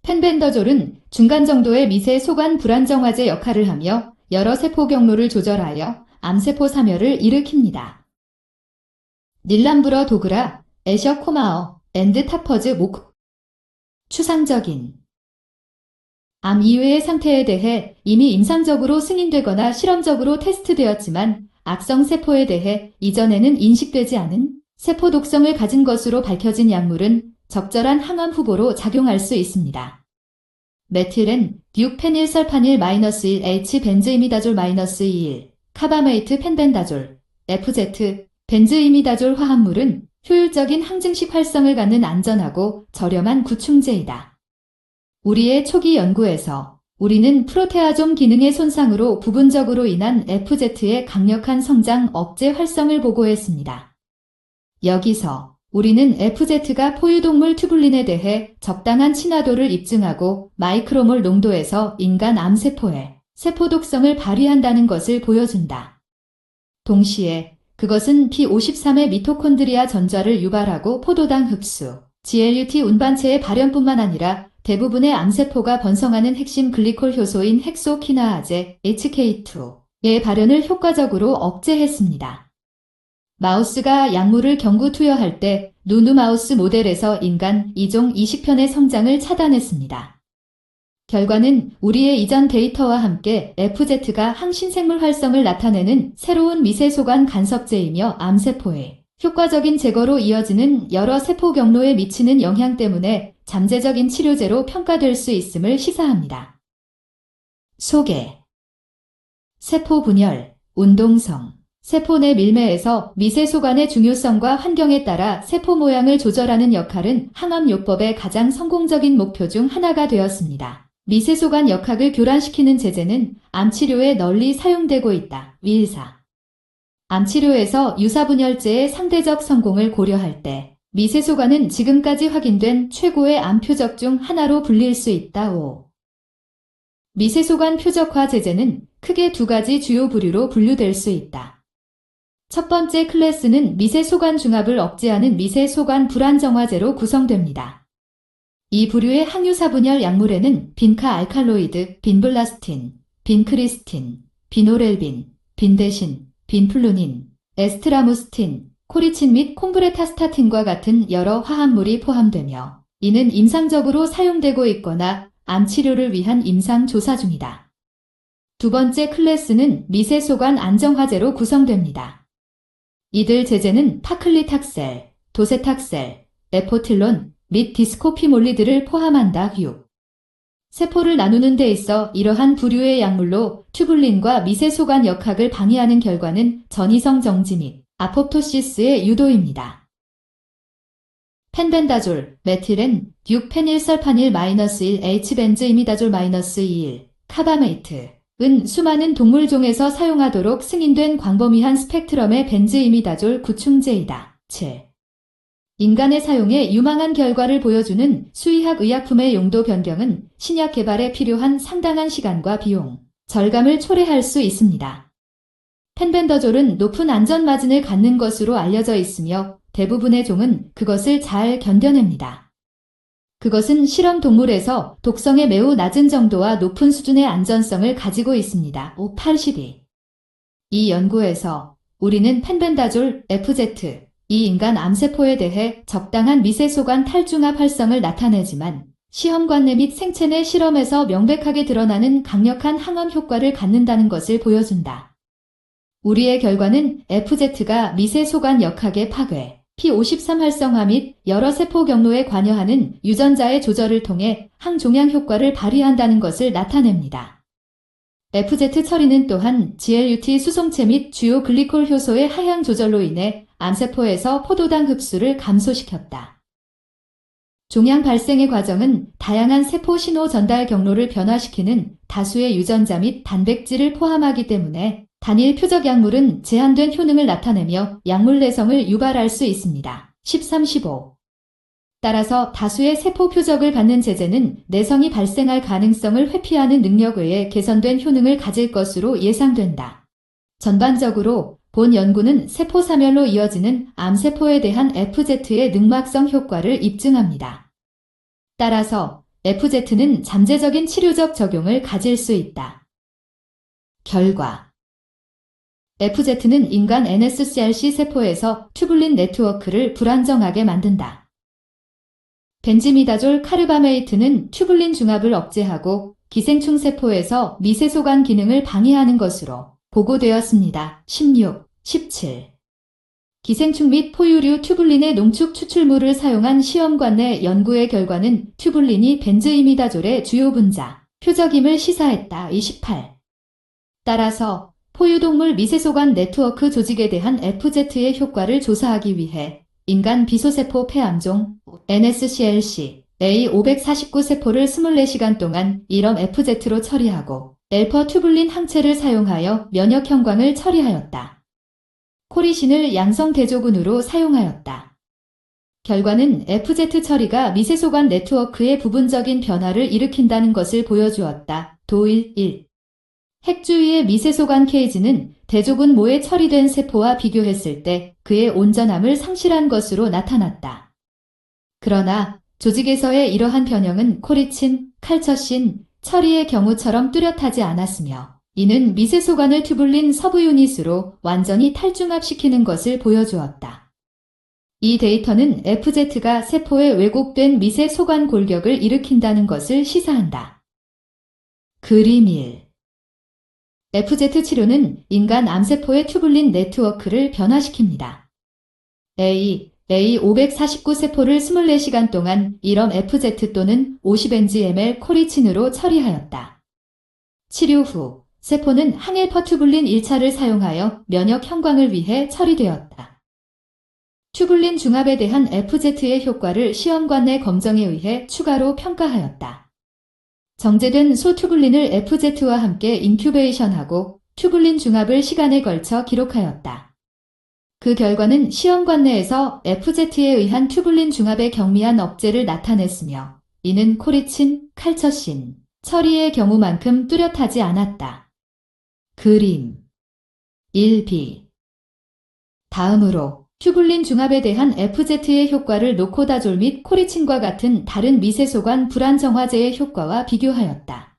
펜벤더졸은 중간 정도의 미세 소관 불안정화제 역할을 하며 여러 세포 경로를 조절하여 암세포 사멸을 일으킵니다. 닐람브러 도그라, 애셔 코마어, 앤드 타퍼즈 목. 추상적인 암 이외의 상태에 대해 이미 임상적으로 승인되거나 실험적으로 테스트되었지만 악성 세포에 대해 이전에는 인식되지 않은 세포 독성을 가진 것으로 밝혀진 약물은 적절한 항암 후보로 작용할 수 있습니다. 메틸엔, 듀페닐설파닐 -1, H-벤즈이미다졸 -21, 카바메이트 펜벤다졸, FZ, 벤즈이미다졸 화합물은 효율적인 항증식 활성을 갖는 안전하고 저렴한 구충제이다. 우리의 초기 연구에서 우리는 프로테아좀 기능의 손상으로 부분적으로 인한 FZ의 강력한 성장 억제 활성을 보고했습니다. 여기서 우리는 FZ가 포유동물 튜블린에 대해 적당한 친화도를 입증하고 마이크로몰 농도에서 인간 암세포에 세포 독성을 발휘한다는 것을 보여준다. 동시에 그것은 P53의 미토콘드리아 전자를 유발하고 포도당 흡수, GLUT 운반체의 발현뿐만 아니라 대부분의 암세포가 번성하는 핵심 글리콜 효소인 헥소키나아제 HK2의 발현을 효과적으로 억제했습니다. 마우스가 약물을 경구 투여할 때 누누 마우스 모델에서 인간 2종 이식편의 성장을 차단했습니다. 결과는 우리의 이전 데이터와 함께 FZ가 항신생물 활성을 나타내는 새로운 미세소관 간섭제이며 암세포의 효과적인 제거로 이어지는 여러 세포 경로에 미치는 영향 때문에 잠재적인 치료제로 평가될 수 있음을 시사합니다. 소개 세포 분열, 운동성 세포 내 밀매에서 미세소관의 중요성과 환경에 따라 세포 모양을 조절하는 역할은 항암요법의 가장 성공적인 목표 중 하나가 되었습니다. 미세소관 역학을 교란시키는 제제는 암치료에 널리 사용되고 있다. 윌사 암치료에서 유사분열제의 상대적 성공을 고려할 때 미세소관은 지금까지 확인된 최고의 암 표적 중 하나로 불릴 수 있다. 5. 미세소관 표적화 제제는 크게 두 가지 주요 부류로 분류될 수 있다. 첫 번째 클래스는 미세소관 중합을 억제하는 미세소관 불안정화제로 구성됩니다. 이 부류의 항유사분열 약물에는 빈카 알칼로이드, 빈블라스틴, 빈크리스틴, 비노렐빈, 빈데신, 빈플루닌, 에스트라무스틴, 코리친 및 콤브레타스타틴과 같은 여러 화합물이 포함되며 이는 임상적으로 사용되고 있거나 암치료를 위한 임상 조사 중이다. 두 번째 클래스는 미세소관 안정화제로 구성됩니다. 이들 제제는 파클리탁셀, 도세탁셀, 레포틸론 및 디스코피몰리드를 포함한다. 6. 세포를 나누는 데 있어 이러한 부류의 약물로 튜블린과 미세소관 역학을 방해하는 결과는 전이성 정지 및 아포프토시스의 유도입니다. 펜벤다졸, 메틸엔, 듀페닐설파닐 -1, H-벤즈이미다졸 -21, 카바메이트 은 수많은 동물종에서 사용하도록 승인된 광범위한 스펙트럼의 벤즈이미다졸 구충제이다. 7. 인간의 사용에 유망한 결과를 보여주는 수의학 의약품의 용도 변경은 신약 개발에 필요한 상당한 시간과 비용, 절감을 초래할 수 있습니다. 펜벤더졸은 높은 안전 마진을 갖는 것으로 알려져 있으며 대부분의 종은 그것을 잘 견뎌냅니다. 그것은 실험 동물에서 독성의 매우 낮은 정도와 높은 수준의 안전성을 가지고 있습니다. 582. 이 연구에서 우리는 펜벤다졸, FZ, 이 인간 암세포에 대해 적당한 미세소관 탈중합 활성을 나타내지만 시험 관내 및 생체 내 실험에서 명백하게 드러나는 강력한 항암 효과를 갖는다는 것을 보여준다. 우리의 결과는 FZ가 미세소관 역학의 파괴, P53 활성화 및 여러 세포 경로에 관여하는 유전자의 조절을 통해 항종양 효과를 발휘한다는 것을 나타냅니다. FZ 처리는 또한 GLUT 수송체 및 주요 글리콜 효소의 하향 조절로 인해 암세포에서 포도당 흡수를 감소시켰다. 종양 발생의 과정은 다양한 세포 신호 전달 경로를 변화시키는 다수의 유전자 및 단백질을 포함하기 때문에 단일 표적 약물은 제한된 효능을 나타내며 약물 내성을 유발할 수 있습니다. 13-15. 따라서 다수의 세포 표적을 갖는 제제는 내성이 발생할 가능성을 회피하는 능력에 의해 개선된 효능을 가질 것으로 예상된다. 전반적으로 본 연구는 세포 사멸로 이어지는 암세포에 대한 FZ의 능막성 효과를 입증합니다. 따라서 FZ는 잠재적인 치료적 적용을 가질 수 있다. 결과 FZ는 인간 NSCRC 세포에서 튜블린 네트워크를 불안정하게 만든다. 벤지미다졸 카르바메이트는 튜블린 중합을 억제하고 기생충 세포에서 미세소관 기능을 방해하는 것으로 보고되었습니다. 16, 17. 기생충 및 포유류 튜블린의 농축 추출물을 사용한 시험관 내 연구의 결과는 튜블린이 벤즈이미다졸의 주요 분자, 표적임을 시사했다. 28. 따라서 포유동물 미세소관 네트워크 조직에 대한 FZ의 효과를 조사하기 위해 인간 비소세포 폐암종 NSCLC A549 세포를 24시간 동안 이럼 FZ로 처리하고 엘퍼 튜블린 항체를 사용하여 면역 형광을 처리하였다. 코리신을 양성 대조군으로 사용하였다. 결과는 FZ 처리가 미세소관 네트워크의 부분적인 변화를 일으킨다는 것을 보여주었다. 도일 1. 핵주위의 미세소관 케이지는 대조군 모에 처리된 세포와 비교했을 때 그의 온전함을 상실한 것으로 나타났다. 그러나 조직에서의 이러한 변형은 코리친, 칼처신, 처리의 경우처럼 뚜렷하지 않았으며 이는 미세소관을 튜블린 서브 유닛으로 완전히 탈중합시키는 것을 보여주었다. 이 데이터는 FZ가 세포에 왜곡된 미세소관 골격을 일으킨다는 것을 시사한다. 그림 1. FZ 치료는 인간 암세포의 튜블린 네트워크를 변화시킵니다. A549 세포를 24시간 동안 이럼 FZ 또는 50mg 코리친으로 처리하였다. 치료 후 세포는 항일퍼 튜블린 1차를 사용하여 면역 형광을 위해 처리되었다. 튜블린 중합에 대한 FZ의 효과를 시험관 내 검정에 의해 추가로 평가하였다. 정제된 소 튜블린을 FZ와 함께 인큐베이션하고 튜블린 중합을 시간에 걸쳐 기록하였다. 그 결과는 시험관 내에서 FZ에 의한 튜블린 중합의 경미한 억제를 나타냈으며 이는 코리친, 칼처신, 처리의 경우만큼 뚜렷하지 않았다. 그림 1b. 다음으로 튜블린 중합에 대한 FZ의 효과를 노코다졸 및 코리친과 같은 다른 미세소관 불안정화제의 효과와 비교하였다.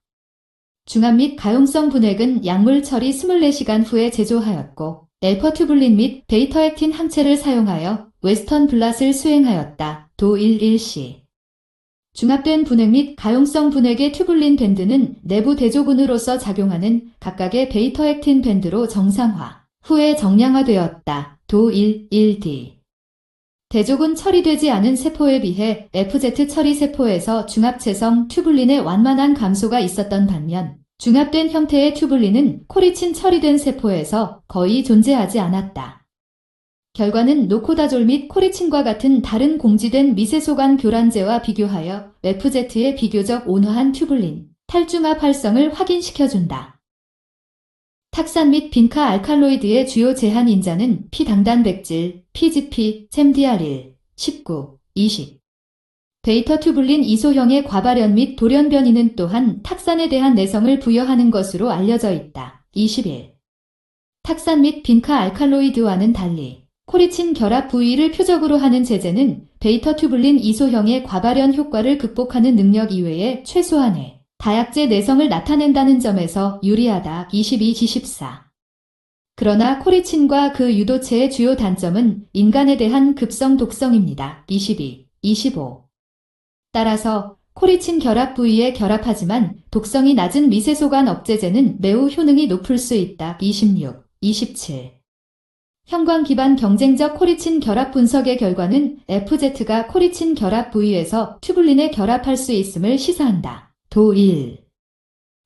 중합 및 가용성 분핵은 약물 처리 24시간 후에 제조하였고 엘퍼 튜블린 및 베이터액틴 항체를 사용하여 웨스턴 블랏을 수행하였다. 도 11c. 중합된 분핵 및 가용성 분핵의 튜블린 밴드는 내부 대조군으로서 작용하는 각각의 베이터액틴 밴드로 정상화, 후에 정량화되었다. 도 11d. 대조군 처리되지 않은 세포에 비해 FZ 처리 세포에서 중합체성 튜블린의 완만한 감소가 있었던 반면 중합된 형태의 튜블린은 코리친 처리된 세포에서 거의 존재하지 않았다. 결과는 노코다졸 및 코리친과 같은 다른 공지된 미세소관 교란제와 비교하여 FZ의 비교적 온화한 튜블린, 탈중합 활성을 확인시켜준다. 탁산 및 빈카 알칼로이드의 주요 제한 인자는 피당단백질, PGP, 샘DR1, 19, 20. 베이터 튜블린 이소형의 과발현 및 돌연 변이는 또한 탁산에 대한 내성을 부여하는 것으로 알려져 있다. 21. 탁산 및 빈카 알칼로이드와는 달리 코리친 결합 부위를 표적으로 하는 제제는 베이터 튜블린 이소형의 과발현 효과를 극복하는 능력 이외에 최소한의 다약제 내성을 나타낸다는 점에서 유리하다. 22-14. 그러나 코리친과 그 유도체의 주요 단점은 인간에 대한 급성 독성입니다. 22, 25. 따라서 코리친 결합 부위에 결합하지만 독성이 낮은 미세소관 억제제는 매우 효능이 높을 수 있다. 26, 27. 형광 기반 경쟁적 코리친 결합 분석의 결과는 FZ가 코리친 결합 부위에서 튜블린에 결합할 수 있음을 시사한다. 도 1.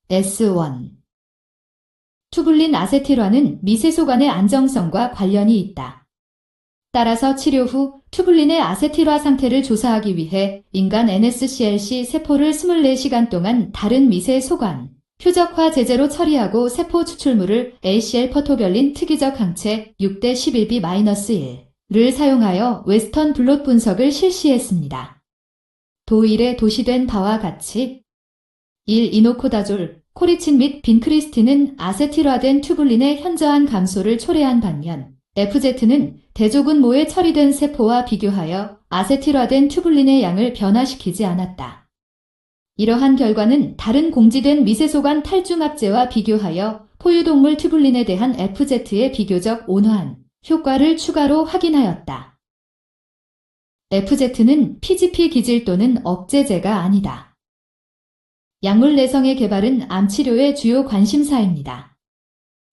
S1. 튜블린 아세틸화는 미세소관의 안정성과 관련이 있다. 따라서 치료 후 튜블린의 아세틸화 상태를 조사하기 위해 인간 NSCLC 세포를 24시간 동안 다른 미세소관, 표적화 제제로 처리하고 세포 추출물을 ACL 퍼토별린 특이적 항체 6:11b-1를 사용하여 웨스턴 블롯 분석을 실시했습니다. 도 1에 도시된 바와 같이 1. 이노코다졸, 코리친 및 빈크리스틴은 아세틸화된 튜블린의 현저한 감소를 초래한 반면 FZ는 대조군 모에 처리된 세포와 비교하여 아세틸화된 튜블린의 양을 변화시키지 않았다. 이러한 결과는 다른 공지된 미세소관 탈중압제와 비교하여 포유동물 튜블린에 대한 FZ의 비교적 온화한 효과를 추가로 확인하였다. FZ는 PGP 기질 또는 억제제가 아니다. 약물 내성의 개발은 암치료의 주요 관심사입니다.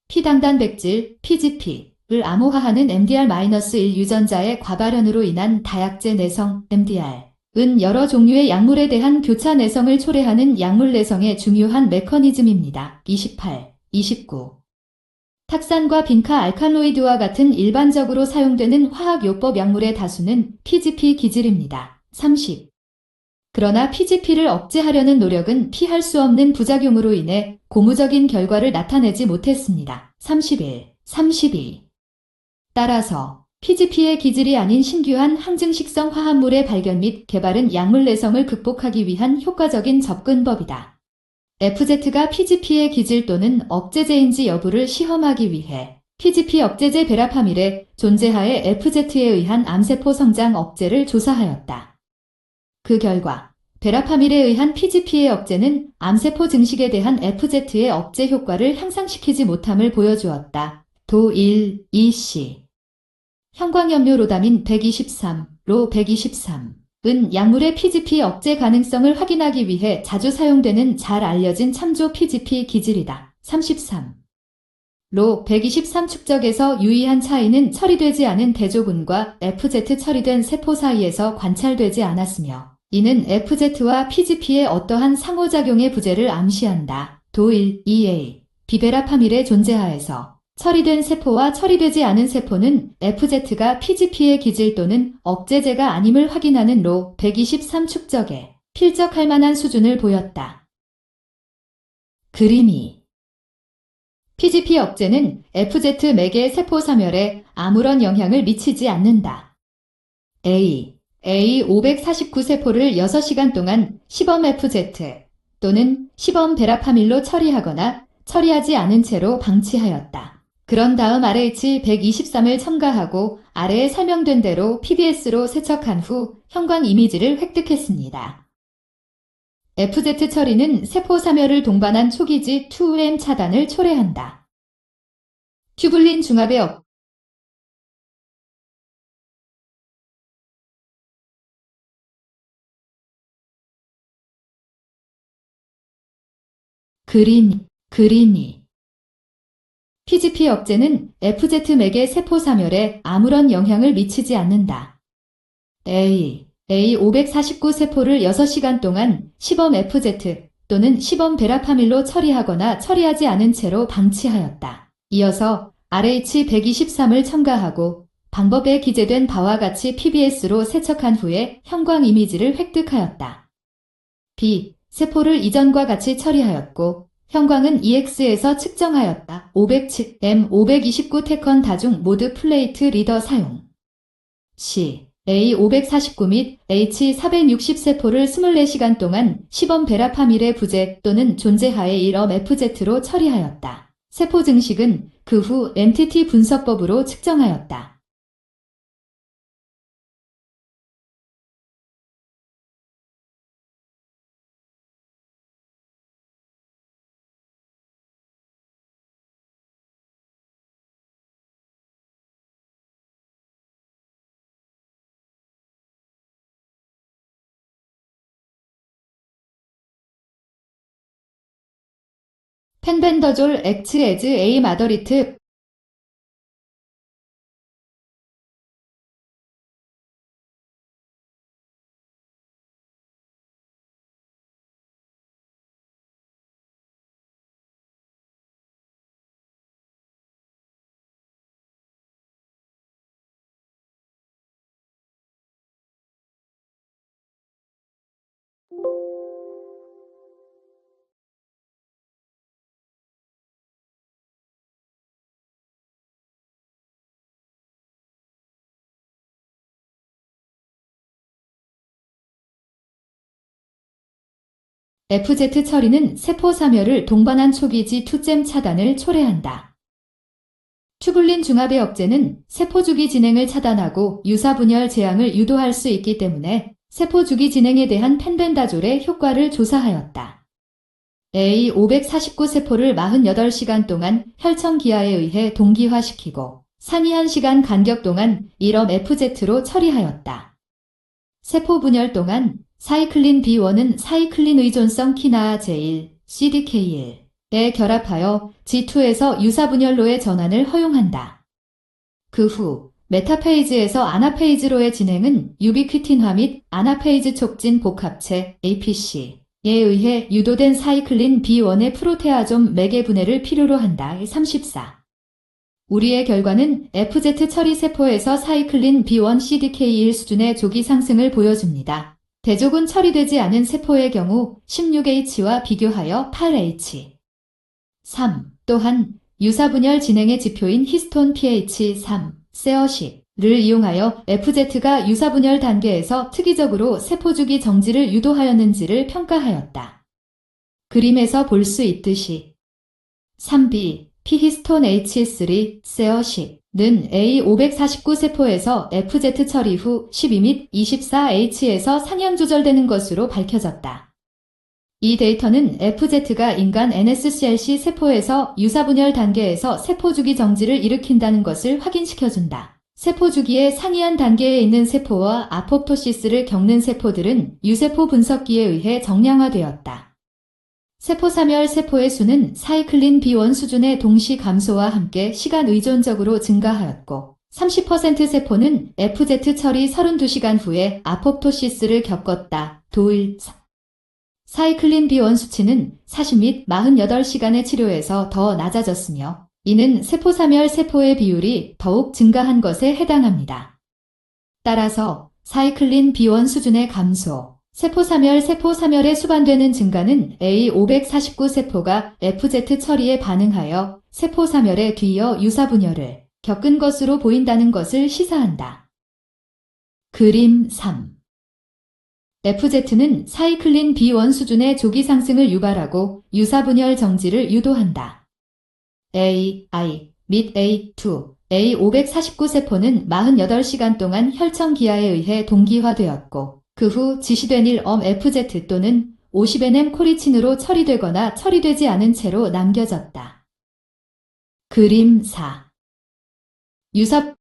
피당단백질, PGP를 암호화하는 MDR-1 유전자의 과발현으로 인한 다약제 내성, MDR, 은 여러 종류의 약물에 대한 교차 내성을 초래하는 약물 내성의 중요한 메커니즘입니다. 28, 29. 탁산과 빈카 알칼로이드와 같은 일반적으로 사용되는 화학요법 약물의 다수는 PGP 기질입니다. 30. 그러나 PGP를 억제하려는 노력은 피할 수 없는 부작용으로 인해 고무적인 결과를 나타내지 못했습니다. 31, 32. 따라서 PGP의 기질이 아닌 신규한 항증식성 화합물의 발견 및 개발은 약물 내성을 극복하기 위한 효과적인 접근법이다. FZ가 PGP의 기질 또는 억제제인지 여부를 시험하기 위해 PGP 억제제 베라파밀의 존재하에 FZ에 의한 암세포 성장 억제를 조사하였다. 그 결과 베라파밀에 의한 PGP의 억제는 암세포 증식에 대한 FZ의 억제 효과를 향상시키지 못함을 보여주었다. 도 1, 2C. 형광염료 로다민 123, 로 123은 약물의 PGP 억제 가능성을 확인하기 위해 자주 사용되는 잘 알려진 참조 PGP 기질이다. 33. 로 123 축적에서 유의한 차이는 처리되지 않은 대조군과 FZ 처리된 세포 사이에서 관찰되지 않았으며 이는 FZ와 PGP의 어떠한 상호작용의 부재를 암시한다. 도 1, 2A. 비베라파밀의 존재하에서 처리된 세포와 처리되지 않은 세포는 FZ가 PGP의 기질 또는 억제제가 아님을 확인하는 로 123 축적에 필적할 만한 수준을 보였다. 그림이 PGP 억제는 FZ 맥의 세포 사멸에 아무런 영향을 미치지 않는다. A549 세포를 6시간 동안 시범 FZ 또는 시범 베라파밀로 처리하거나 처리하지 않은 채로 방치하였다. 그런 다음 RH123을 첨가하고 아래에 설명된 대로 PBS로 세척한 후 형광 이미지를 획득했습니다. FZ 처리는 세포 사멸을 동반한 초기지 2M 차단을 초래한다. 튜블린 중합의 그림이 PGP 억제는 FZ 맥의 세포 사멸에 아무런 영향을 미치지 않는다. A549 세포를 6시간 동안 시범 FZ 또는 시범 베라파밀로 처리하거나 처리하지 않은 채로 방치하였다. 이어서 RH123을 첨가하고 방법에 기재된 바와 같이 PBS로 세척한 후에 형광 이미지를 획득하였다. B. 세포를 이전과 같이 처리하였고 형광은 EX에서 측정하였다. 507, M529 테컨 다중 모드 플레이트 리더 사용. C. A549 및 H460 세포를 24시간 동안 시범 베라파밀의 부재 또는 존재하에 1엄 FZ로 처리하였다. 세포 증식은 그 후 MTT 분석법으로 측정하였다. 펜벤더졸 엑츠 에즈 A 마더리트 FZ 처리는 세포 사멸을 동반한 초기지 2잼 차단을 초래한다. 튜블린 중합의 억제는 세포 주기 진행을 차단하고 유사 분열 재앙을 유도할 수 있기 때문에 세포 주기 진행에 대한 펜벤다졸의 효과를 조사하였다. A549 세포를 48시간 동안 혈청 기하에 의해 동기화시키고 상위 1시간 간격 동안 1업 FZ로 처리하였다. 세포 분열 동안 사이클린 B1은 사이클린 의존성 키나아 제1, CDK1에 결합하여 G2에서 유사분열로의 전환을 허용한다. 그 후 메타페이즈에서 아나페이즈로의 진행은 유비퀴틴화 및 아나페이즈 촉진 복합체 APC에 의해 유도된 사이클린 B1의 프로테아좀 매개 분해를 필요로 한다. 34. 우리의 결과는 FZ 처리 세포에서 사이클린 B1 CDK1 수준의 조기 상승을 보여줍니다. 대족은 처리되지 않은 세포의 경우 16H와 비교하여 8H. 3. 또한 유사분열 진행의 지표인 히스톤 pH3, 세어식을 이용하여 FZ가 유사분열 단계에서 특이적으로 세포주기 정지를 유도하였는지를 평가하였다. 그림에서 볼 수 있듯이 3B, P히스톤 H3, 세어식은 A549 세포에서 FZ 처리 후 12 및 24H에서 상향 조절되는 것으로 밝혀졌다. 이 데이터는 FZ가 인간 NSCLC 세포에서 유사분열 단계에서 세포주기 정지를 일으킨다는 것을 확인시켜준다. 세포주기의 상이한 단계에 있는 세포와 아포프토시스를 겪는 세포들은 유세포 분석기에 의해 정량화되었다. 세포사멸 세포의 수는 사이클린 B1 수준의 동시 감소와 함께 시간 의존적으로 증가하였고 30% 세포는 FZ 처리 32시간 후에 아포프토시스를 겪었다. 도일 사이클린 B1 수치는 40 및 48시간의 치료에서 더 낮아졌으며 이는 세포사멸 세포의 비율이 더욱 증가한 것에 해당합니다. 따라서 사이클린 B1 수준의 감소, 세포사멸에 수반되는 증가는 A549 세포가 FZ 처리에 반응하여 세포사멸에 뒤이어 유사분열을 겪은 것으로 보인다는 것을 시사한다. 그림 3. FZ는 사이클린 B1 수준의 조기 상승을 유발하고 유사분열 정지를 유도한다. A, I 및 A2, A549 세포는 48시간 동안 혈청 기하에 의해 동기화되었고 그 후 지시된 1엄 FZ 또는 50nm 코리친으로 처리되거나 처리되지 않은 채로 남겨졌다. 그림 4. 유사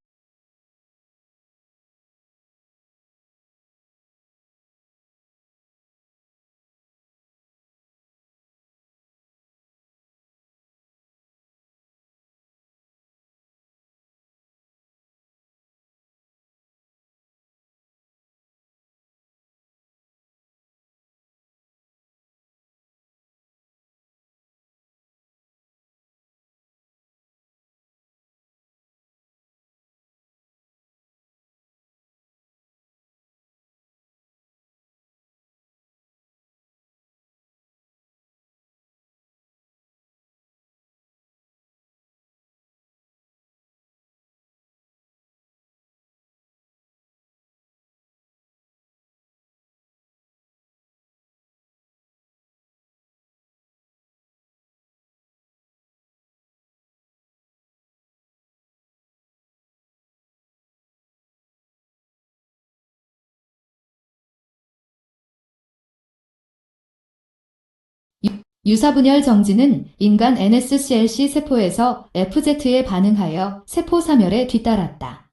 유사분열 정지는 인간 NSCLC 세포에서 FZ에 반응하여 세포사멸에 뒤따랐다.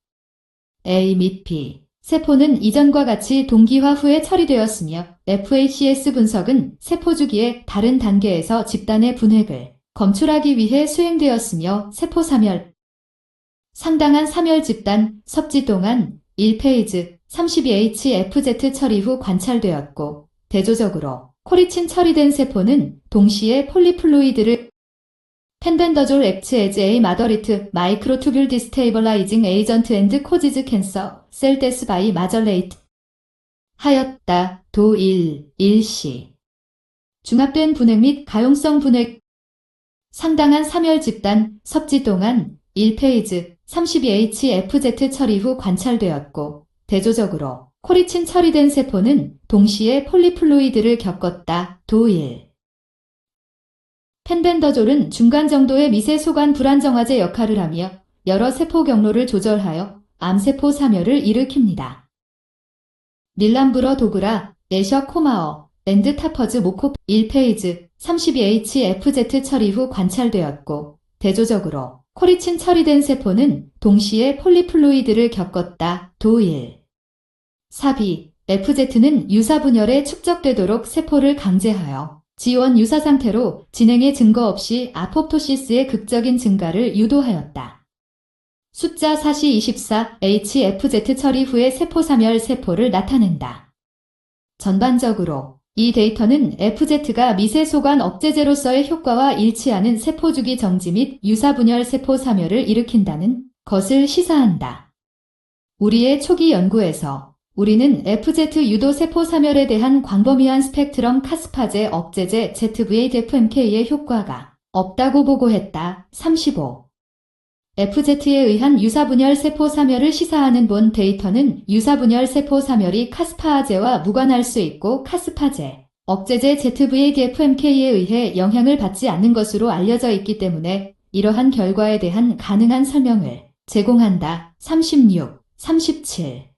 A 및 B 세포는 이전과 같이 동기화 후에 처리되었으며 FACS 분석은 세포주기의 다른 단계에서 집단의 분획을 검출하기 위해 수행되었으며 세포사멸 상당한 사멸 집단 섭지 동안 1페이즈 32H FZ 처리 후 관찰되었고 대조적으로 코리친 처리된 세포는 동시에 폴리플루이드를 펜벤더졸 액츠 에즈 에이 마더리트 마이크로투뷸 디스테이블라이징 에이전트 앤드 코지즈 캔서 셀 데스 바이 마절레이트 하였다. 도 1시 중합된 분핵 및 가용성 분핵 상당한 사멸 집단 섭지 동안 1페이즈 32H FZ 처리 후 관찰되었고 대조적으로 코리친 처리된 세포는 동시에 폴리플루이드를 겪었다. 도 1. 펜벤더졸은 중간 정도의 미세 소관 불안정화제 역할을 하며 여러 세포 경로를 조절하여 암세포 사멸을 일으킵니다. 밀란브러 도그라, 애셔 코마어, 랜드 타퍼즈 모코 1페이지 32HFZ 처리 후 관찰되었고 대조적으로 코리친 처리된 세포는 동시에 폴리플로이드를 겪었다. 도1. 4b. FZ는 유사 분열에 축적되도록 세포를 강제하여 지원 유사 상태로 진행의 증거 없이 아포프토시스의 극적인 증가를 유도하였다. 숫자 4시24 HFZ 처리 후의 세포사멸 세포를 나타낸다. 전반적으로 이 데이터는 FZ가 미세소관 억제제로서의 효과와 일치하는 세포주기 정지 및 유사분열 세포 사멸을 일으킨다는 것을 시사한다. 우리의 초기 연구에서 우리는 FZ 유도 세포 사멸에 대한 광범위한 스펙트럼 카스파제 억제제 ZVA-DFMK의 효과가 없다고 보고했다. 35. FZ에 의한 유사분열 세포 사멸을 시사하는 본 데이터는 유사분열 세포 사멸이 카스파제와 무관할 수 있고 카스파제, 억제제 ZVA-DFMK에 의해 영향을 받지 않는 것으로 알려져 있기 때문에 이러한 결과에 대한 가능한 설명을 제공한다. 36, 37.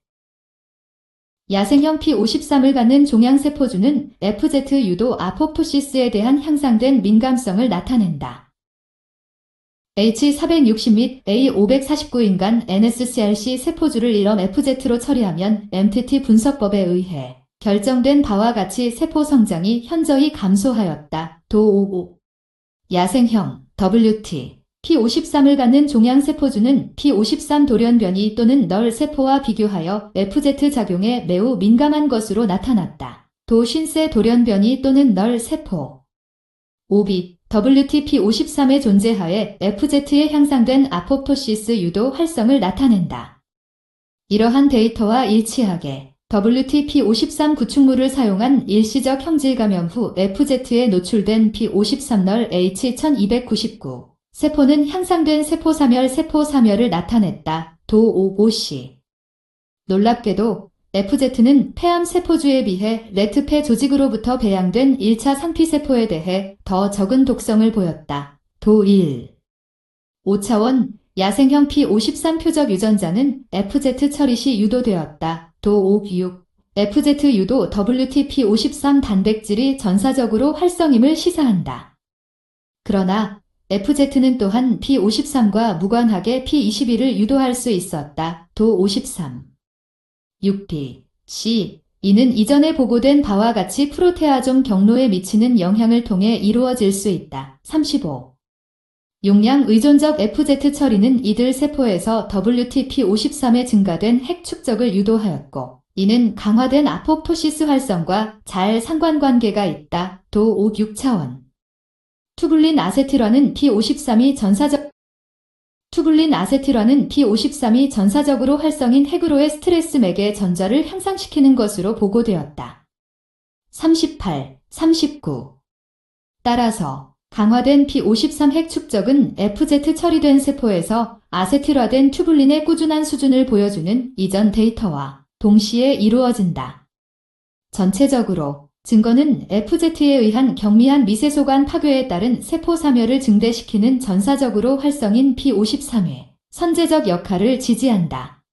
야생형 P53을 갖는 종양세포주는 FZ 유도 아포프토시스에 대한 향상된 민감성을 나타낸다. H460 및 A549 인간 NSCRC 세포주를 일럼 FZ로 처리하면 MTT 분석법에 의해 결정된 바와 같이 세포 성장이 현저히 감소하였다. 도55. 야생형 WT P53을 갖는 종양세포주는 P53 돌연변이 또는 널 세포와 비교하여 FZ 작용에 매우 민감한 것으로 나타났다. 도 신세 돌연변이 또는 널 세포. 5b. WT-P53의 존재하에 FZ의 향상된 아포프토시스 유도 활성을 나타낸다. 이러한 데이터와 일치하게 WT-P53 구축물을 사용한 일시적 형질 감염 후 FZ에 노출된 P53널 H1299 세포는 향상된 세포사멸을 나타냈다. 도 55C. 놀랍게도 FZ는 폐암 세포주에 비해 레트폐 조직으로부터 배양된 1차 상피세포에 대해 더 적은 독성을 보였다. 도 1. 5차원 야생형 P53 표적 유전자는 FZ 처리 시 유도되었다. 도 56. FZ 유도 WT-P53 단백질이 전사적으로 활성임을 시사한다. 그러나 FZ는 또한 P53과 무관하게 P21을 유도할 수 있었다. 도 53. 6b. c. 이는 이전에 보고된 바와 같이 프로테아좀 경로에 미치는 영향을 통해 이루어질 수 있다. 35. 용량 의존적 FZ 처리는 이들 세포에서 WT-P53의 증가된 핵 축적을 유도하였고 이는 강화된 아포프토시스 활성과 잘 상관관계가 있다. 도 56차원. 투블린 아세틸화는 P53이 전사적으로 활성인 핵으로의 스트레스 맥의 전자를 향상시키는 것으로 보고되었다. 38, 39. 따라서 강화된 P53 핵 축적은 FZ 처리된 세포에서 아세틸화된 튜블린의 꾸준한 수준을 보여주는 이전 데이터와 동시에 이루어진다. 전체적으로 증거는 FZ에 의한 경미한 미세소관 파괴에 따른 세포 사멸을 증대시키는 전사적으로 활성인 P53의 선제적 역할을 지지한다.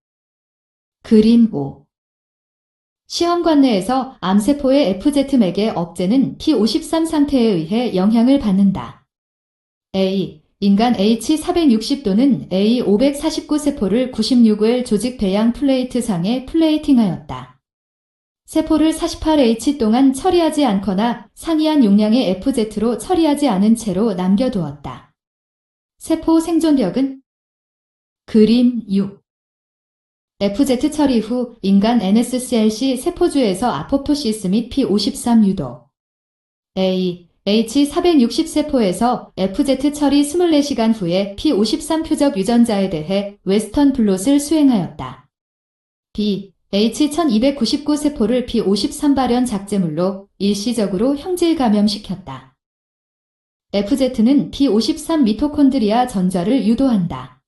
그림 5. 시험관 내에서 암세포의 FZ 맥의 억제는 P53 상태에 의해 영향을 받는다. A. 인간 H460 또는 A549 세포를 96웰 조직 배양 플레이트 상에 플레이팅하였다. 세포를 48H 동안 처리하지 않거나 상이한 용량의 FZ로 처리하지 않은 채로 남겨두었다. 세포 생존력은 그림 6. FZ 처리 후 인간 NSCRC 세포주에서 아포프토시스 및 P53 유도. A. H460 세포에서 FZ 처리 24시간 후에 P53 표적 유전자에 대해 웨스턴 블롯을 수행하였다. B. H1299 세포를 P53 발현 작제물로 일시적으로 형질 감염시켰다. FZ는 P53 미토콘드리아 전자를 유도한다.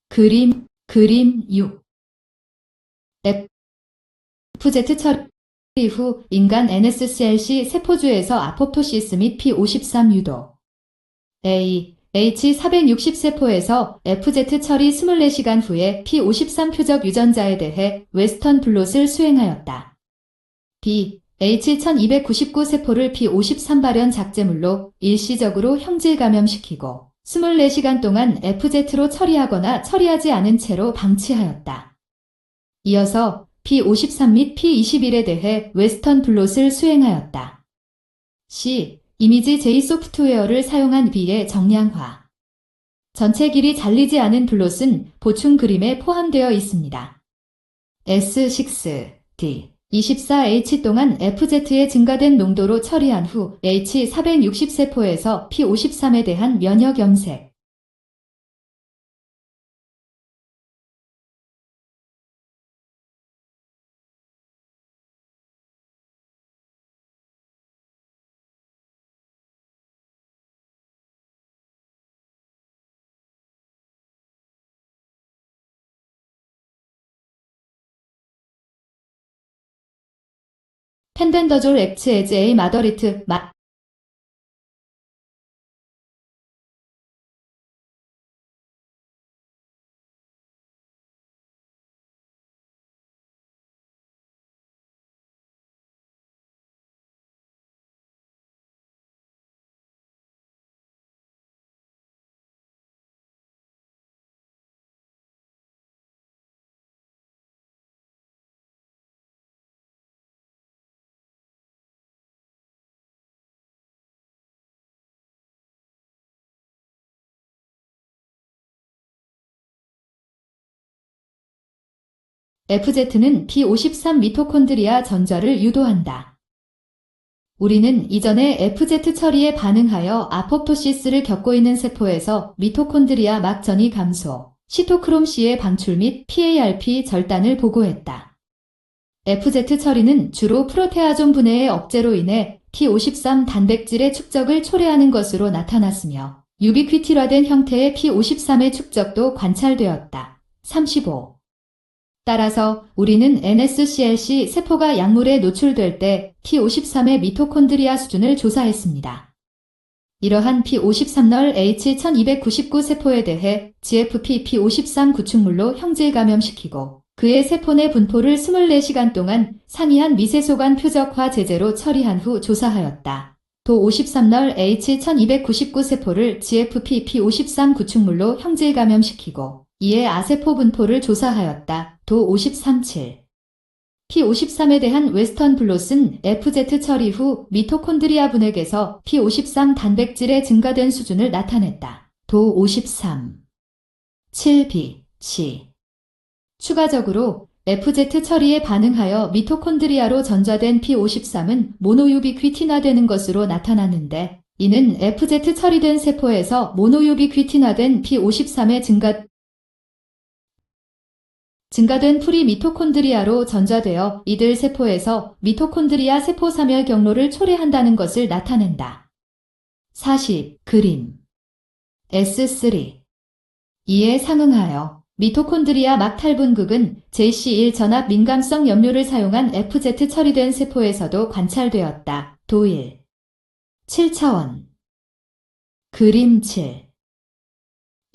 그림 6. FZ 처리 후 인간 NSCLC 세포주에서 아포프토시스 및 P53 유도. A, H460세포에서 FZ 처리 24시간 후에 P53 표적 유전자에 대해 웨스턴 블롯을 수행하였다. B, H1299세포를 P53 발현 작제물로 일시적으로 형질 감염시키고 24시간 동안 FZ로 처리하거나 처리하지 않은 채로 방치하였다. 이어서 P53 및 P21에 대해 웨스턴 블롯을 수행하였다. C. 이미지 J 소프트웨어를 사용한 B의 정량화. 전체 길이 잘리지 않은 블롯은 보충 그림에 포함되어 있습니다. S6, D. 24H 동안 FZ의 증가된 농도로 처리한 후 H460세포에서 P53에 대한 면역 염색. 펜덴더졸 액츠 에즈 에이 마더리트 FZ는 P53 미토콘드리아 전자를 유도한다. 우리는 이전에 FZ 처리에 반응하여 아포토시스를 겪고 있는 세포에서 미토콘드리아 막전이 감소, 시토크롬 C의 방출 및 PARP 절단을 보고했다. FZ 처리는 주로 프로테아존 분해의 억제로 인해 P53 단백질의 축적을 초래하는 것으로 나타났으며 유비퀴티화된 형태의 P53의 축적도 관찰되었다. 35. 따라서 우리는 NSCLC 세포가 약물에 노출될 때 P53의 미토콘드리아 수준을 조사했습니다. 이러한 P53널 H1299 세포에 대해 GFP P53 구축물로 형질 감염시키고 그의 세포 내 분포를 24시간 동안 상이한 미세소관 표적화 제제로 처리한 후 조사하였다. 도 53널 H1299 세포를 GFP P53 구축물로 형질 감염시키고 이에 아세포 분포를 조사하였다. 도 53.7. P53에 대한 웨스턴 블롯은 FZ 처리 후 미토콘드리아 분액에서 P53 단백질의 증가된 수준을 나타냈다. 도 53. 7b, c. 추가적으로 FZ 처리에 반응하여 미토콘드리아로 전자된 P53은 모노유비퀴틴화되는 것으로 나타났는데 이는 FZ 처리된 세포에서 모노유비퀴틴화된 P53의 증가된 풀이 미토콘드리아로 전자되어 이들 세포에서 미토콘드리아 세포 사멸 경로를 초래한다는 것을 나타낸다. 40. 그림 S3. 이에 상응하여 미토콘드리아 막탈분극은 JC1 전압 민감성 염료를 사용한 FZ 처리된 세포에서도 관찰되었다. 도 1. 7차원 그림 7.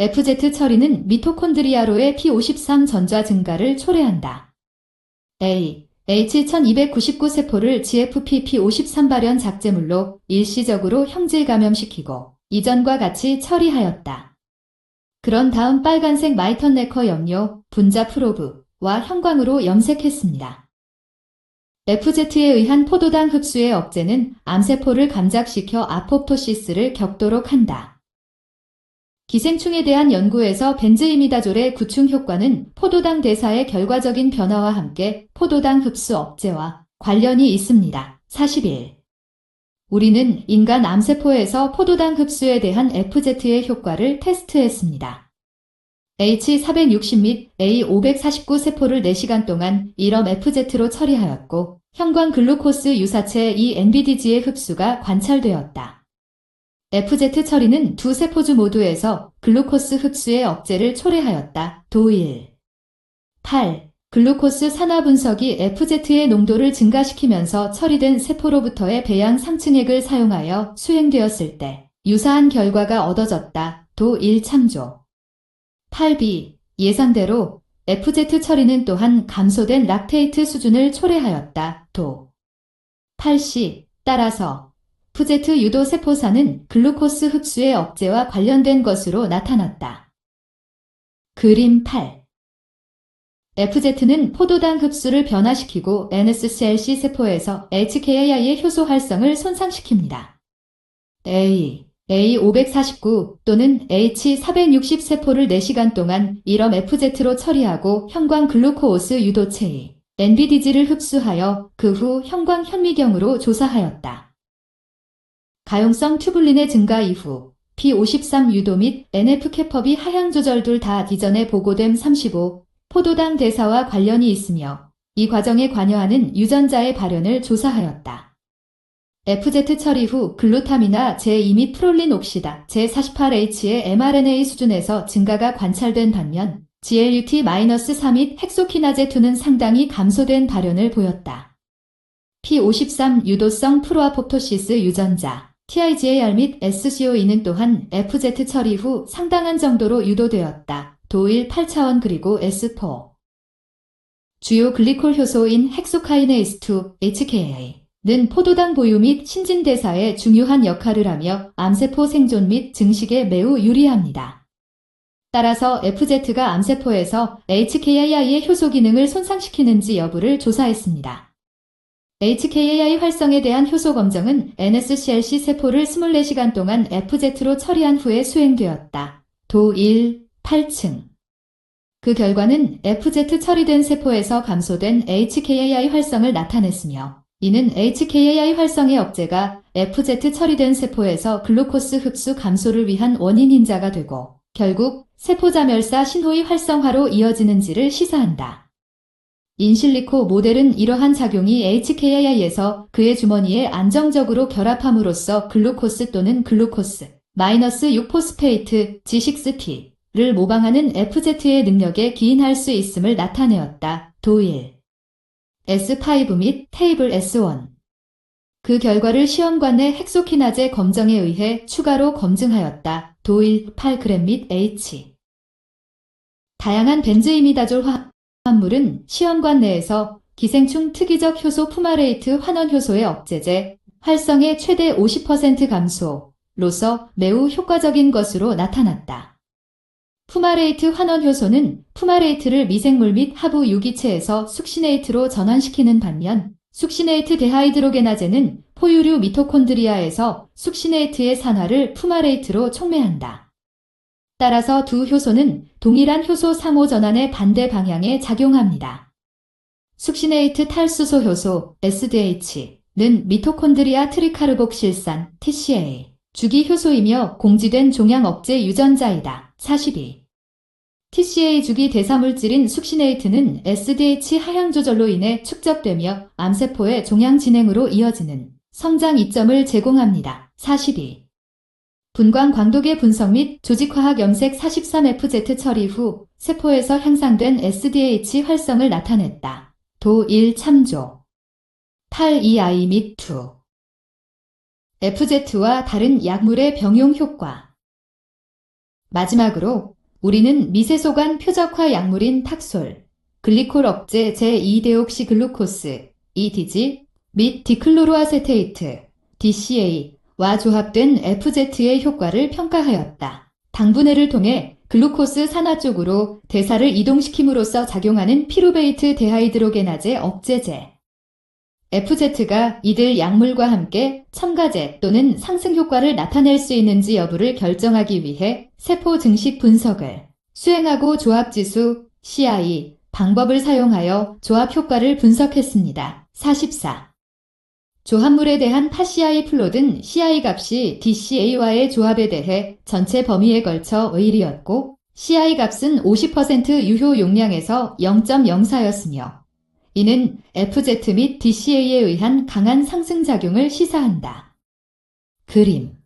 FZ 처리는 미토콘드리아로의 P53 전자 증가를 초래한다. A. H1299 세포를 GFP P53 발현 작제물로 일시적으로 형질 감염시키고 이전과 같이 처리하였다. 그런 다음 빨간색 마이턴네커 염료, 분자 프로브와 형광으로 염색했습니다. FZ에 의한 포도당 흡수의 억제는 암세포를 감작시켜 아포토시스를 겪도록 한다. 기생충에 대한 연구에서 벤즈이미다졸의 구충 효과는 포도당 대사의 결과적인 변화와 함께 포도당 흡수 억제와 관련이 있습니다. 41. 우리는 인간 암세포에서 포도당 흡수에 대한 FZ의 효과를 테스트했습니다. H460 및 A549 세포를 4시간 동안 일엄 FZ로 처리하였고 형광 글루코스 유사체 ENBDG의 흡수가 관찰되었다. FZ 처리는 두 세포주 모두에서 글루코스 흡수의 억제를 초래하였다. 도 1. 8. 글루코스 산화 분석이 FZ의 농도를 증가시키면서 처리된 세포로부터의 배양 상층액을 사용하여 수행되었을 때 유사한 결과가 얻어졌다. 도 1 참조. 8b. 예상대로 FZ 처리는 또한 감소된 락테이트 수준을 초래하였다. 도 8c. 따라서 FZ 유도 세포사는 글루코스 흡수의 억제와 관련된 것으로 나타났다. 그림 8. FZ는 포도당 흡수를 변화시키고 NSCLC 세포에서 HKAI의 효소 활성을 손상시킵니다. A549 또는 H460 세포를 4시간 동안 1럼 FZ로 처리하고 형광 글루코오스 유도체의 NBDG를 흡수하여 그 후 형광 현미경으로 조사하였다. 가용성 튜블린의 증가 이후 P53 유도 및 NF-캐퍼비 하향 조절 둘 다 이전에 보고됨 35 포도당 대사와 관련이 있으며 이 과정에 관여하는 유전자의 발현을 조사하였다. FZ 처리 후 글루타민화 제2 및 프롤린 옥시다 제48H의 mRNA 수준에서 증가가 관찰된 반면 GLUT-4 및 헥소키나제2는 상당히 감소된 발현을 보였다. P53 유도성 프로아포토시스 유전자 TIGAR 및 SCOE는 또한 FZ 처리 후 상당한 정도로 유도되었다. 도1 8차원 그리고 S4. 주요 글리콜 효소인 헥소카이네이스2 HKA는 포도당 보유 및 신진대사에 중요한 역할을 하며 암세포 생존 및 증식에 매우 유리합니다. 따라서 FZ가 암세포에서 HKAI의 효소 기능을 손상시키는지 여부를 조사했습니다. HKAI 활성에 대한 효소 검정은 NSCLC 세포를 24시간 동안 FZ로 처리한 후에 수행되었다. 도 1, 8층. 그 결과는 FZ 처리된 세포에서 감소된 HKAI 활성을 나타냈으며 이는 HKAI 활성의 억제가 FZ 처리된 세포에서 글루코스 흡수 감소를 위한 원인인자가 되고 결국 세포자멸사 신호의 활성화로 이어지는지를 시사한다. 인실리코 모델은 이러한 작용이 HKAI에서 그의 주머니에 안정적으로 결합함으로써 글루코스 또는 글루코스 -6포스페이트 G6T를 모방하는 FZ의 능력에 기인할 수 있음을 나타내었다. 도 1. S5 및 테이블 S1. 그 결과를 시험관 내 헥소키나제 검정에 의해 추가로 검증하였다. 도 1, 8g 및 H. 다양한 벤즈이미다졸 화합물은 시험관 내에서 기생충 특이적 효소 푸마레이트 환원 효소의 억제제, 활성의 최대 50% 감소로서 매우 효과적인 것으로 나타났다. 푸마레이트 환원 효소는 푸마레이트를 미생물 및 하부 유기체에서 숙시네이트로 전환시키는 반면 숙시네이트 데하이드로게나제는 포유류 미토콘드리아에서 숙시네이트의 산화를 푸마레이트로 촉매한다. 따라서 두 효소는 동일한 효소 상호 전환의 반대 방향에 작용합니다. 숙시네이트 탈수소 효소 SDH는 미토콘드리아 트리카르복실산 TCA 주기 효소이며 공지된 종양 억제 유전자이다. 42. TCA 주기 대사물질인 숙시네이트는 SDH 하향 조절로 인해 축적되며 암세포의 종양 진행으로 이어지는 성장 이점을 제공합니다. 42. 분광 광도계 분석 및 조직화학 염색 43FZ 처리 후 세포에서 향상된 SDH 활성을 나타냈다. 도 1 참조. 8EI 및 2. FZ와 다른 약물의 병용 효과. 마지막으로 우리는 미세소관 표적화 약물인 탁솔, 글리콜 억제 제2데옥시글루코스, EDG 및 디클로로아세테이트, DCA와 조합된 FZ의 효과를 평가하였다. 당분해를 통해 글루코스 산화 쪽으로 대사를 이동시킴으로써 작용하는 피루베이트 데하이드로게나제 억제제. FZ가 이들 약물과 함께 첨가제 또는 상승 효과를 나타낼 수 있는지 여부를 결정하기 위해 세포 증식 분석을 수행하고 조합지수 CI 방법을 사용하여 조합 효과를 분석했습니다. 44. 조합물에 대한 파CI 플롯은 CI 값이 DCA와의 조합에 대해 전체 범위에 걸쳐 의일이었고 CI 값은 50% 유효 용량에서 0.04였으며 이는 FZ 및 DCA에 의한 강한 상승작용을 시사한다. 그림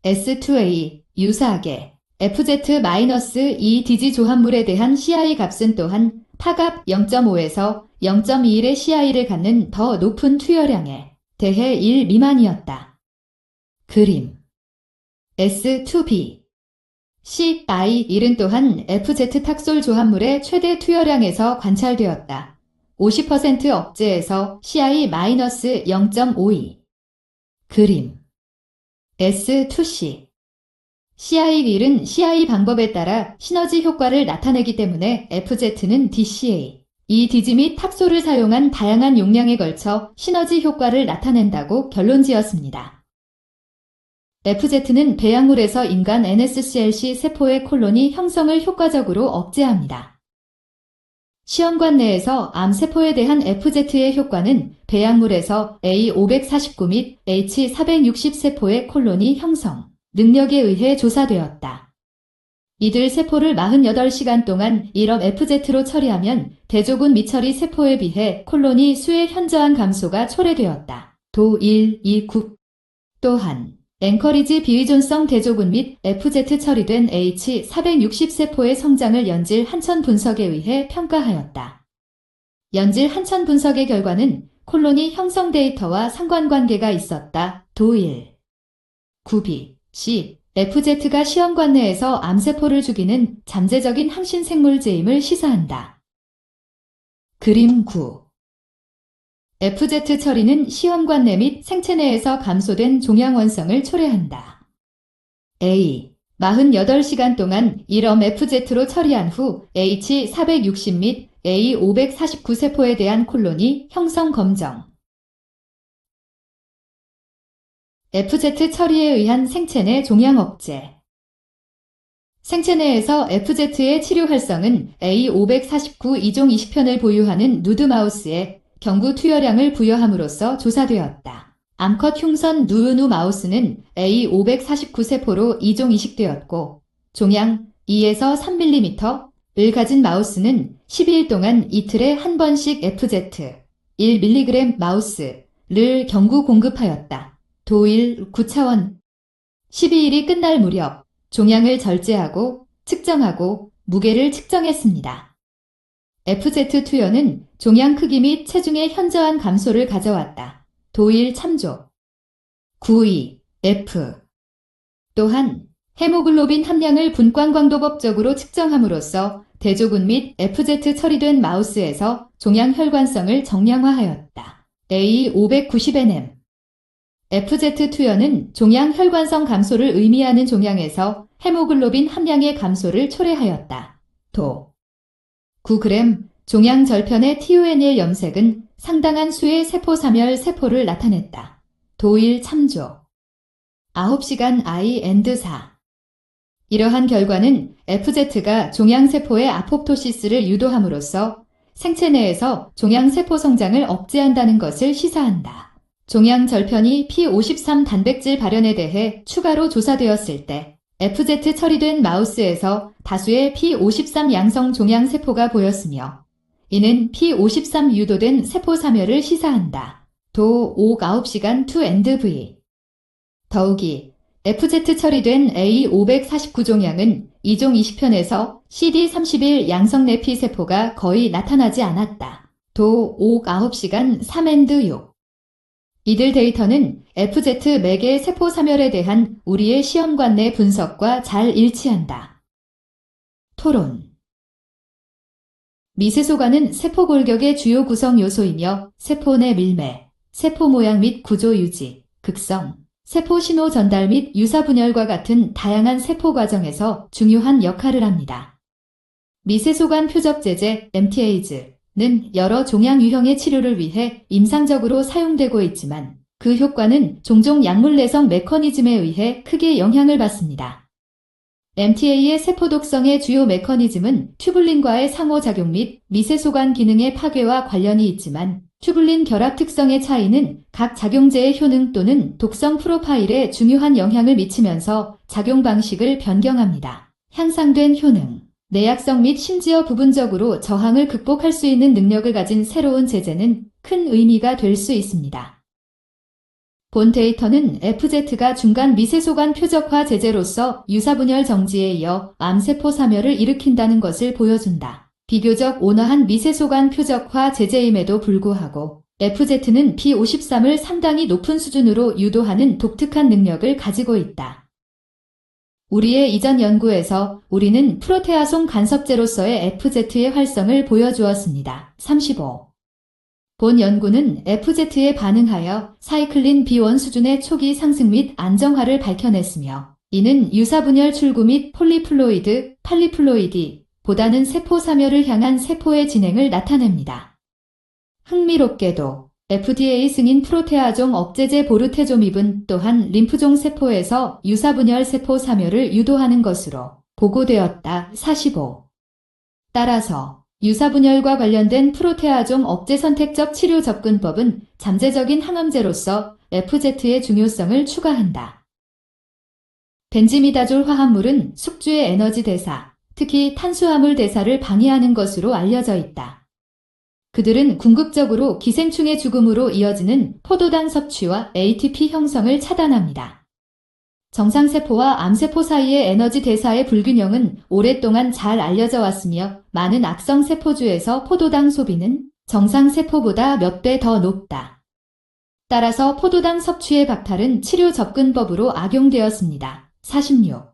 S2A 유사하게 FZ-2DG 조합물에 대한 CI 값은 또한 파갑 0.5에서 0.21의 CI를 갖는 더 높은 투여량에 대해 1 미만이었다. 그림 S2B. CI1은 또한 FZ 탁솔 조합물의 최대 투여량에서 관찰되었다. 50% 억제에서 CI-0.52. 그림. S2C. CI1은 CI 방법에 따라 시너지 효과를 나타내기 때문에 FZ는 DCA. 이 디지 및 탁솔을 사용한 다양한 용량에 걸쳐 시너지 효과를 나타낸다고 결론지었습니다. FZ는 배양물에서 인간 NSCLC 세포의 콜로니 형성을 효과적으로 억제합니다. 시험관 내에서 암세포에 대한 FZ의 효과는 배양물에서 A549 및 H460 세포의 콜로니 형성 능력에 의해 조사되었다. 이들 세포를 48시간 동안 1업 FZ로 처리하면 대조군 미처리 세포에 비해 콜로니 수의 현저한 감소가 초래되었다. 도 1, 2, 9. 또한 앵커리지 비의존성 대조군 및 FZ 처리된 H460 세포의 성장을 연질 한천 분석에 의해 평가하였다. 연질 한천 분석의 결과는 콜로니 형성 데이터와 상관관계가 있었다. 도 1. 9b. C. FZ가 시험관 내에서 암세포를 죽이는 잠재적인 항신생물제임을 시사한다. 그림 9. FZ 처리는 시험관 내 및 생체 내에서 감소된 종양원성을 초래한다. A. 48시간 동안 1업 FZ로 처리한 후 H460 및 A549 세포에 대한 콜로니 형성 검정. FZ 처리에 의한 생체 내 종양 억제. 생체 내에서 FZ의 치료 활성은 A549 2종 20편을 보유하는 누드 마우스에 경구 투여량을 부여함으로써 조사되었다. 암컷 흉선 누누 마우스는 A549 세포로 2종 이식되었고 종양 2에서 3mm를 가진 마우스는 12일 동안 이틀에 한 번씩 FZ 1mg 마우스를 경구 공급하였다. 도1 9차원 12일이 끝날 무렵 종양을 절제하고 측정하고 무게를 측정했습니다. FZ 투여는 종양 크기 및 체중의 현저한 감소를 가져왔다. 도1 참조 92 F. 또한 헤모글로빈 함량을 분광광도법적으로 측정함으로써 대조군 및 FZ 처리된 마우스에서 종양 혈관성을 정량화하였다. A590nm. FZ 투여는 종양 혈관성 감소를 의미하는 종양에서 헤모글로빈 함량의 감소를 초래하였다. 도 9g 종양 절편의 TUNL 염색은 상당한 수의 세포사멸 세포를 나타냈다. 도1 참조 9시간 I&4. 이러한 결과는 FZ가 종양세포의 아포프토시스를 유도함으로써 생체 내에서 종양세포 성장을 억제한다는 것을 시사한다. 종양 절편이 P53 단백질 발현에 대해 추가로 조사되었을 때 FZ 처리된 마우스에서 다수의 P53 양성 종양세포가 보였으며 이는 P53 유도된 세포사멸을 시사한다. 도 5 9시간 2&V. 더욱이 FZ 처리된 A549 종양은 2종 20편에서 CD31 양성 내피 세포가 거의 나타나지 않았다. 도 5 9시간 3&6. 이들 데이터는 FZ 맥의 세포 사멸에 대한 우리의 시험관 내 분석과 잘 일치한다. 토론. 미세소관은 세포 골격의 주요 구성 요소이며 세포 내 밀매, 세포 모양 및 구조 유지, 극성, 세포 신호 전달 및 유사 분열과 같은 다양한 세포 과정에서 중요한 역할을 합니다. 미세소관 표적 제제 MTAs는 여러 종양 유형의 치료를 위해 임상적으로 사용되고 있지만 그 효과는 종종 약물 내성 메커니즘에 의해 크게 영향을 받습니다. MTA의 세포 독성의 주요 메커니즘은 튜블린과의 상호작용 및 미세소관 기능의 파괴와 관련이 있지만 튜블린 결합 특성의 차이는 각 작용제의 효능 또는 독성 프로파일에 중요한 영향을 미치면서 작용 방식을 변경합니다. 향상된 효능, 내약성 및 심지어 부분적으로 저항을 극복할 수 있는 능력을 가진 새로운 제제는 큰 의미가 될 수 있습니다. 본 데이터는 FZ가 중간 미세소관 표적화 제제로서 유사분열 정지에 이어 암세포 사멸을 일으킨다는 것을 보여준다. 비교적 온화한 미세소관 표적화 제제임에도 불구하고 FZ는 P53을 상당히 높은 수준으로 유도하는 독특한 능력을 가지고 있다. 우리의 이전 연구에서 우리는 프로테아송 간섭제로서의 FZ의 활성을 보여주었습니다. 35. 본 연구는 FZ에 반응하여 사이클린 B1 수준의 초기 상승 및 안정화를 밝혀냈으며 이는 유사분열 출구 및 폴리플로이드, 팔리플로이디 보다는 세포 사멸을 향한 세포의 진행을 나타냅니다. 흥미롭게도 FDA 승인 프로테아종 억제제 보르테조밉은 또한 림프종 세포에서 유사분열 세포 사멸을 유도하는 것으로 보고되었다. 45. 따라서 유사분열과 관련된 프로테아종 억제 선택적 치료 접근법은 잠재적인 항암제로서 FZ의 중요성을 추가한다. 벤지미다졸 화합물은 숙주의 에너지 대사, 특히 탄수화물 대사를 방해하는 것으로 알려져 있다. 그들은 궁극적으로 기생충의 죽음으로 이어지는 포도당 섭취와 ATP 형성을 차단합니다. 정상세포와 암세포 사이의 에너지 대사의 불균형은 오랫동안 잘 알려져 왔으며 많은 악성 세포주에서 포도당 소비는 정상세포보다 몇 배 더 높다. 따라서 포도당 섭취의 박탈은 치료 접근법으로 악용되었습니다. 46.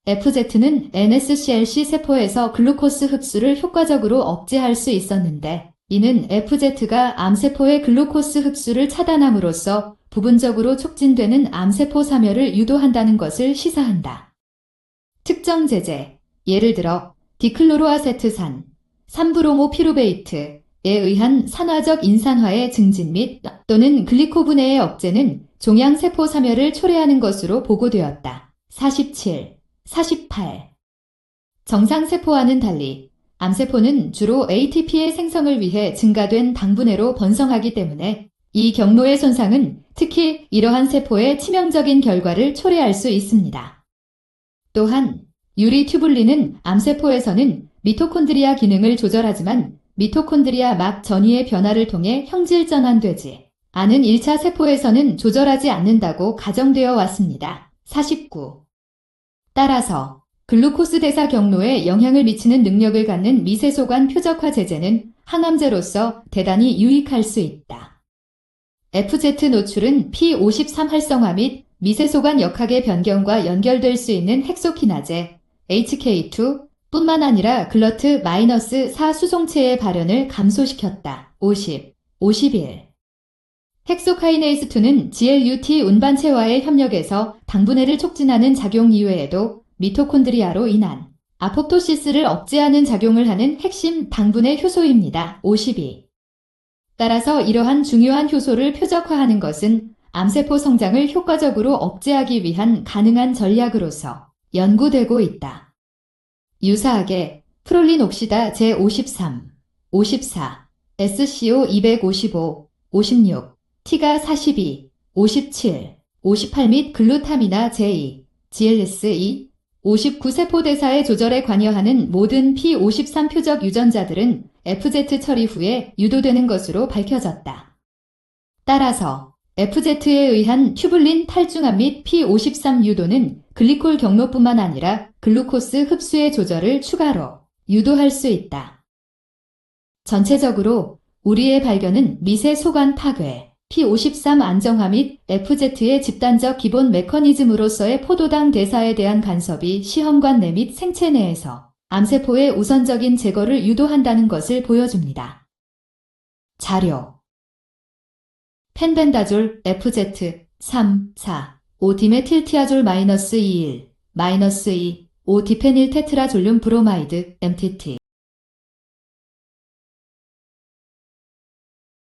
FZ는 NSCLC 세포에서 글루코스 흡수를 효과적으로 억제할 수 있었는데 이는 FZ가 암세포의 글루코스 흡수를 차단함으로써 부분적으로 촉진되는 암세포 사멸을 유도한다는 것을 시사한다. 특정 제제, 예를 들어 디클로로아세트산, 3브로모 피루베이트에 의한 산화적 인산화의 증진 및 또는 글리코분해의 억제는 종양세포 사멸을 초래하는 것으로 보고되었다. 47, 48. 정상세포와는 달리 암세포는 주로 ATP의 생성을 위해 증가된 당분해로 번성하기 때문에 이 경로의 손상은 특히 이러한 세포의 치명적인 결과를 초래할 수 있습니다. 또한 유리튜블린은 암세포에서는 미토콘드리아 기능을 조절하지만 미토콘드리아 막 전이의 변화를 통해 형질 전환되지 않은 1차 세포에서는 조절하지 않는다고 가정되어 왔습니다. 49. 따라서 글루코스 대사 경로에 영향을 미치는 능력을 갖는 미세소관 표적화 제제는 항암제로서 대단히 유익할 수 있다. FZ 노출은 P53 활성화 및 미세소관 역학의 변경과 연결될 수 있는 헥소키나제, HK2 뿐만 아니라 글러트-4 수송체의 발현을 감소시켰다. 50, 51. 헥소카이네이스2는 GLUT 운반체와의 협력에서 당분해를 촉진하는 작용 이외에도 미토콘드리아로 인한 아포토시스를 억제하는 작용을 하는 핵심 당분해 효소입니다. 52. 따라서 이러한 중요한 효소를 표적화하는 것은 암세포 성장을 효과적으로 억제하기 위한 가능한 전략으로서 연구되고 있다. 유사하게 프롤린 옥시다 제53, 54, SCO 255, 56, T가 42, 57, 58 및 글루타미나 제2, GLS2, 59세포 대사의 조절에 관여하는 모든 P53 표적 유전자들은 FZ 처리 후에 유도되는 것으로 밝혀졌다. 따라서 FZ에 의한 튜블린 탈중압 및 P53 유도는 글리콜 경로뿐만 아니라 글루코스 흡수의 조절을 추가로 유도할 수 있다. 전체적으로 우리의 발견은 미세 소관 파괴, P53 안정화 및 FZ의 집단적 기본 메커니즘으로서의 포도당 대사에 대한 간섭이 시험관 내 및 생체 내에서 암세포의 우선적인 제거를 유도한다는 것을 보여줍니다. 자료 펜벤다졸 FZ 3, 4, 5디메틸티아졸 -21, -2, 5디페닐 테트라졸륨 브로마이드 MTT